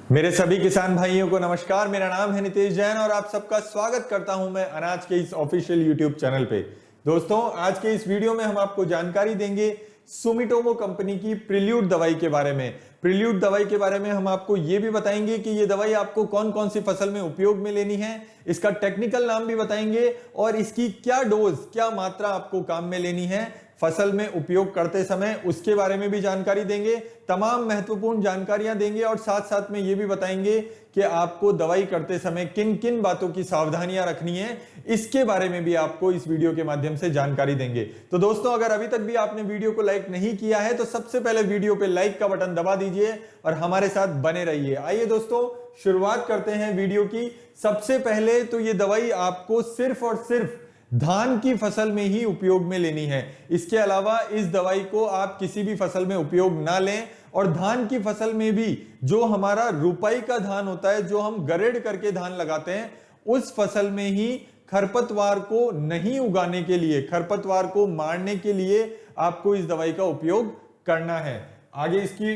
मेरे सभी किसान भाइयों को नमस्कार। मेरा नाम है नितेश जैन और आप सबका स्वागत करता हूं मैं अनाज के इस ऑफिशियल यूट्यूब चैनल पे। दोस्तों, आज के इस वीडियो में हम आपको जानकारी देंगे सुमिटोमो कंपनी की प्रिल्यूड दवाई के बारे में। प्रिल्यूड दवाई के बारे में हम आपको ये भी बताएंगे कि ये दवाई आपको कौन कौन सी फसल में उपयोग में लेनी है, इसका टेक्निकल नाम भी बताएंगे और इसकी क्या डोज, क्या मात्रा आपको काम में लेनी है फसल में उपयोग करते समय, उसके बारे में भी जानकारी देंगे। तमाम महत्वपूर्ण जानकारियां देंगे और साथ साथ में ये भी बताएंगे कि आपको दवाई करते समय किन किन बातों की सावधानियां रखनी है, इसके बारे में भी आपको इस वीडियो के माध्यम से जानकारी देंगे। तो दोस्तों, अगर अभी तक भी आपने वीडियो को लाइक नहीं किया है तो सबसे पहले वीडियो पे लाइक का बटन दबा दीजिए और हमारे साथ बने रहिए। आइए दोस्तों, शुरुआत करते हैं वीडियो की। सबसे पहले तो ये दवाई आपको सिर्फ और सिर्फ धान की फसल में ही उपयोग में लेनी है। इसके अलावा इस दवाई को आप किसी भी फसल में उपयोग ना लें। और धान की फसल में भी जो हमारा रुपाई का धान होता है, जो हम गरेड़ करके धान लगाते हैं, उस फसल में ही खरपतवार को नहीं उगाने के लिए, खरपतवार को मारने के लिए आपको इस दवाई का उपयोग करना है। आगे इसकी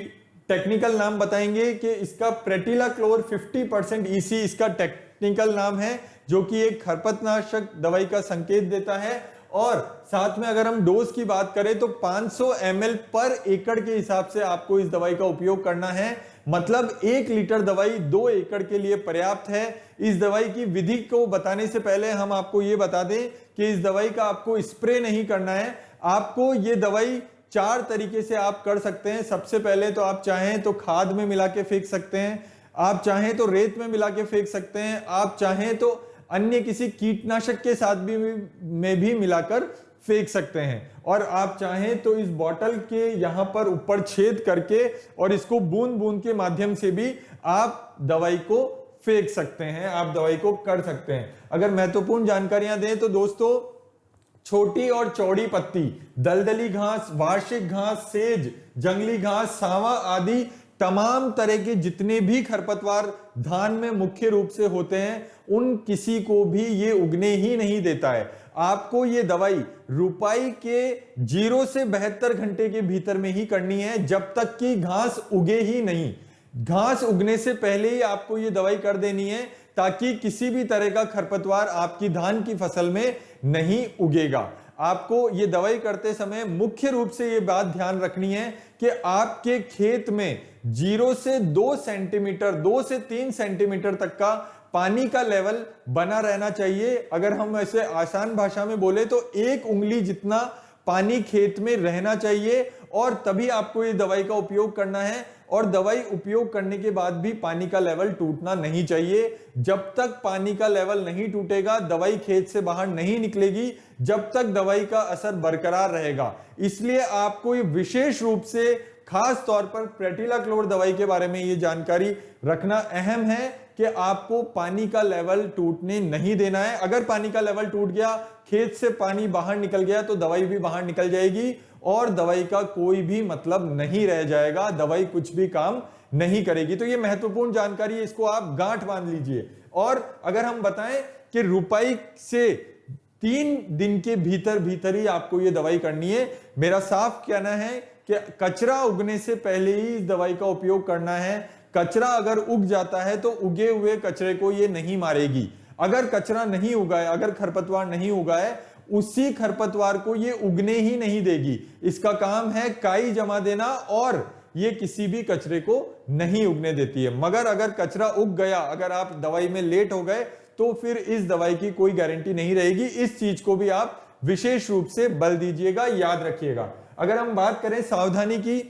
टेक्निकल नाम बताएंगे कि इसका प्रेटिलाक्लोर 50% EC इसका टेक्निकल नाम है, जो कि एक खरपतनाशक दवाई का संकेत देता है। और साथ में अगर हम डोज की बात करें तो 500 ml पर एकड़ के हिसाब से आपको इस दवाई का उपयोग करना है। मतलब 1 लीटर दवाई 2 एकड़ के लिए पर्याप्त है। इस दवाई की विधि को बताने से पहले हम आपको ये बता दें कि इस दवाई का आपको स्प्रे नहीं करना है। आपको ये दवाई 4 तरीके से आप कर सकते हैं। सबसे पहले तो आप चाहें तो खाद में मिला के फेंक सकते हैं, आप चाहें तो रेत में मिला के फेंक सकते हैं, आप चाहें तो अन्य किसी कीटनाशक के साथ भी मिलाकर फेंक सकते हैं। और आप चाहें तो इस बॉटल के यहां पर ऊपर छेद करके और इसको बूंद बूंद के माध्यम से भी आप दवाई को फेंक सकते हैं, आप दवाई को कर सकते हैं। अगर महत्वपूर्ण जानकारियां दें तो दोस्तों, छोटी और चौड़ी पत्ती, दलदली घास, वार्षिक घास, सेज, जंगली घास, सांवा आदि तमाम तरह के जितने भी खरपतवार धान में मुख्य रूप से होते हैं, उन किसी को भी ये उगने ही नहीं देता है। आपको ये दवाई रुपाई के 0 से 72 घंटे के भीतर में ही करनी है, जब तक कि घास उगे ही नहीं। घास उगने से पहले ही आपको ये दवाई कर देनी है, ताकि किसी भी तरह का खरपतवार आपकी धान की फसल में नहीं उगेगा। आपको ये दवाई करते समय मुख्य रूप से ये बात ध्यान रखनी है कि आपके खेत में 0 से 2 सेंटीमीटर, 2 से 3 सेंटीमीटर तक का पानी का लेवल बना रहना चाहिए। अगर हम ऐसे आसान भाषा में बोले तो 1 उंगली जितना पानी खेत में रहना चाहिए, और तभी आपको ये दवाई का उपयोग करना है। और दवाई उपयोग करने के बाद भी पानी का लेवल टूटना नहीं चाहिए। जब तक पानी का लेवल नहीं टूटेगा, दवाई खेत से बाहर नहीं निकलेगी, जब तक दवाई का असर बरकरार रहेगा। इसलिए आपको ये विशेष रूप से खास तौर पर प्रेटिलाक्लोर दवाई के बारे में ये जानकारी रखना अहम है कि आपको पानी का लेवल टूटने नहीं देना है। अगर पानी का लेवल टूट गया, खेत से पानी बाहर निकल गया, तो दवाई भी बाहर निकल जाएगी और दवाई का कोई भी मतलब नहीं रह जाएगा, दवाई कुछ भी काम नहीं करेगी। तो ये महत्वपूर्ण जानकारी है, इसको आप गांठ बांध लीजिए। और अगर हम बताएं कि रुपाई से 3 दिन के भीतर भीतर ही आपको ये दवाई करनी है। मेरा साफ कहना है कि कचरा उगने से पहले ही इस दवाई का उपयोग करना है। कचरा अगर उग जाता है तो उगे हुए कचरे को ये नहीं मारेगी। अगर कचरा नहीं उगा है, अगर खरपतवार नहीं उगा है, उसी खरपतवार को ये उगने ही नहीं देगी। इसका काम है काई जमा देना, और ये किसी भी कचरे को नहीं उगने देती है। मगर अगर कचरा उग गया, अगर आप दवाई में लेट हो गए, तो फिर इस दवाई की कोई गारंटी नहीं रहेगी। इस चीज को भी आप विशेष रूप से बल दीजिएगा, याद रखिएगा। अगर हम बात करें सावधानी की,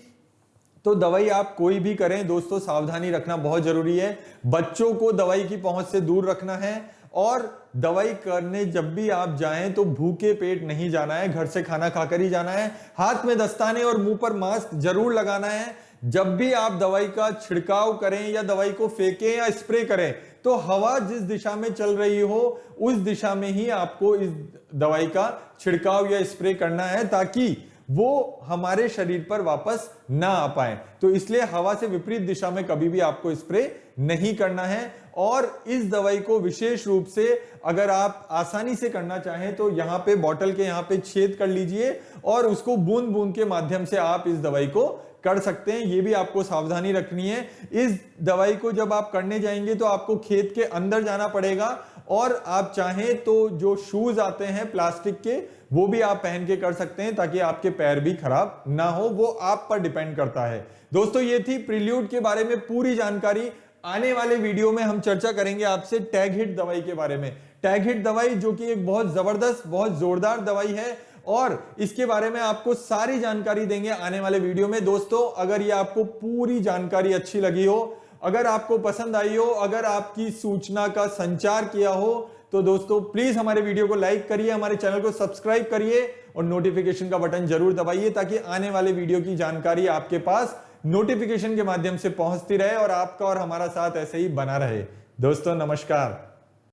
तो दवाई आप कोई भी करें दोस्तों, सावधानी रखना बहुत जरूरी है। बच्चों को दवाई की पहुंच से दूर रखना है, और दवाई करने जब भी आप जाएं तो भूखे पेट नहीं जाना है, घर से खाना खाकर ही जाना है। हाथ में दस्ताने और मुंह पर मास्क जरूर लगाना है। जब भी आप दवाई का छिड़काव करें या दवाई को फेंकें या स्प्रे करें, तो हवा जिस दिशा में चल रही हो उस दिशा में ही आपको इस दवाई का छिड़काव या स्प्रे करना है, ताकि वो हमारे शरीर पर वापस ना आ पाए। तो इसलिए हवा से विपरीत दिशा में कभी भी आपको स्प्रे नहीं करना है। और इस दवाई को विशेष रूप से अगर आप आसानी से करना चाहें तो यहां पे बॉटल के यहां पे छेद कर लीजिए और उसको बूंद बूंद के माध्यम से आप इस दवाई को कर सकते हैं, ये भी आपको सावधानी रखनी है। इस दवाई को जब आप करने जाएंगे तो आपको खेत के अंदर जाना पड़ेगा, और आप चाहें तो जो शूज आते हैं प्लास्टिक के वो भी आप पहन के कर सकते हैं, ताकि आपके पैर भी खराब ना हो, वो आप पर डिपेंड करता है। दोस्तों ये थी प्रील्यूड के बारे में पूरी जानकारी। आने वाले वीडियो में हम चर्चा करेंगे आपसे टैग हिट दवाई के बारे में। टैग हिट दवाई जो कि एक बहुत जबरदस्त, बहुत जोरदार दवाई है, और इसके बारे में आपको सारी जानकारी देंगे आने वाले वीडियो में। दोस्तों अगर ये आपको पूरी जानकारी अच्छी लगी हो, अगर आपको पसंद आई हो, अगर आपकी सूचना का संचार किया हो, तो दोस्तों प्लीज हमारे वीडियो को लाइक करिए, हमारे चैनल को सब्सक्राइब करिए और नोटिफिकेशन का बटन जरूर दबाइए, ताकि आने वाले वीडियो की जानकारी आपके पास नोटिफिकेशन के माध्यम से पहुंचती रहे और आपका और हमारा साथ ऐसे ही बना रहे। दोस्तों नमस्कार।